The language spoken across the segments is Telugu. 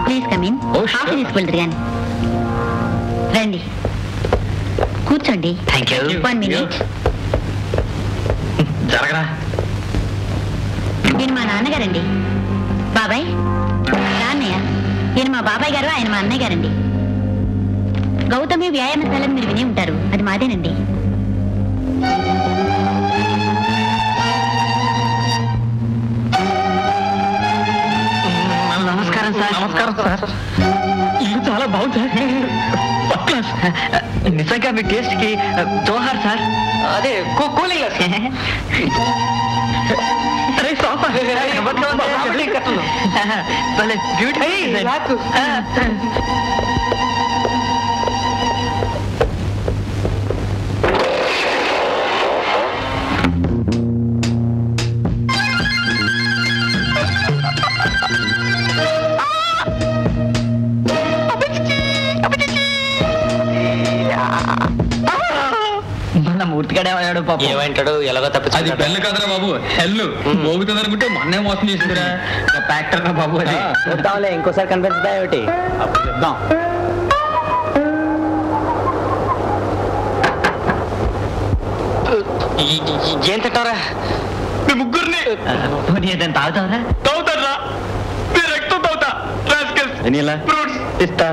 Please come in. కాఫీ తీసుకెళ్తారు కానీ రండి, కూర్చోండి. Thank you. 1 minute. జరగరా. ఈయన మా నాన్నగారండి. బాబాయ్ నాన్నయ్య. ఈయన మా బాబాయ్ గారు, ఆయన మా అన్నయ్య గారండి. గౌతమి వ్యాయామశాలని మీరు విని ఉంటారు, అది మాదేనండి. నమస్కారం సార్. నమస్కారం సార్. ఇల్లు చాలా బాగుంది సార్. నిజంగా మీ టేస్ట్ కి జోహార్ సార్. అదే కూలింగ్ అరే సోఫా బ్యూటిఫుల్. మూర్తిగాడేమన్నాడు పాప? ఏమంటాడు? ఎలాగో తప్పి అది పెళ్ళ కదరా బాబు, హెల్లు మోగుతుంది అనుకుంటే మొన్నే మోసం చేసిందిరా ఫ్యాక్టర్ రా బాబు. అది చూద్దాంలే, ఇంకోసారి కనిపించదా ఏమిటి? అప్పుడు చెప్దాం. ఏం తింటారా? మీ ముగ్గురిని ఏదైనా తాగుతావరా? తాగుతారా? మీ రక్తం తాగుతా. వెనీలా, ఫ్రూట్స్, పిస్తా,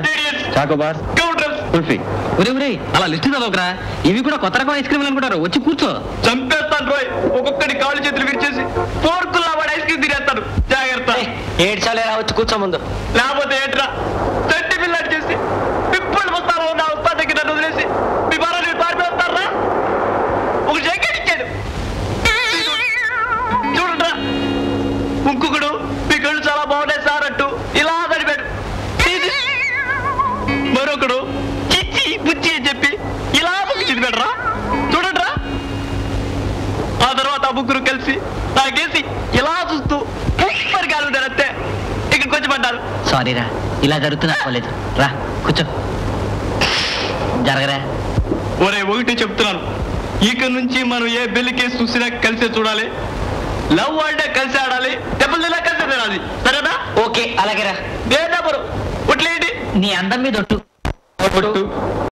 చాకోబార్, కౌంటర్స్. కుల్ఫీ. ఒరే అలా లిస్ట్ చదవకరా. ఇవి కూడా కొత్త రకం ఐస్ క్రీమ్ అనుకుంటారు. వచ్చి కూర్చో. చంపేస్తాను రోయ్. ఒక్కొక్కడి కాళ్ళు చేతులు విరిచేసి ఫోర్కుల్లా వాడు ఐస్ క్రీమ్ తినేస్తాను. జాగ్రత్త. ఏడ్చాలే, వచ్చి కూర్చో ముందు. లేకపోతే ఏంట్రా, చట్టి పిల్లలు చేసి పిప్పలు వస్తాను నా ఉత్పాద దగ్గర నన్ను వదిలేసి మీ బాగా మీరు పారిపోతారా? ఒక జాకెట్ ఇచ్చాడు చూడరా. ఇంకొకడు మీ కళ్ళు చాలా బాగున్నాయి సార్ అంటూ ఇలా గడిపాడు. మరొకడు చిచ్చి బుచ్చి అని చెప్పి ఇలా ముగ్గు చిదిపాడరా. చూడండిరా. ఆ తర్వాత ఆ ముగ్గురు కలిసి నాకేసి ఇలా చూస్తూ పరిగాలు ఉంటారు అంతే. ఇక్కడ కొంచెం పడ్డారు. సారీరా, ఇలా జరుగుతున్నా పోలేదు. రా కూర్చో. జరగరా. ఒరే ఒకటి చెప్తున్నాను, ఇక నుంచి మనం ఏ పెళ్లి కేసు చూసినా కలిసే చూడాలి. లవ్ అంటే కలిసి ఆడాలి, దెబ్బలు తిన్నా కలిసే తినాలి. సరేనా? ఓకే, అలాగేరా. ఏ నెంబరు ఒట్లేంటి? నీ అందం మీద ఒట్టు. ఒట్టు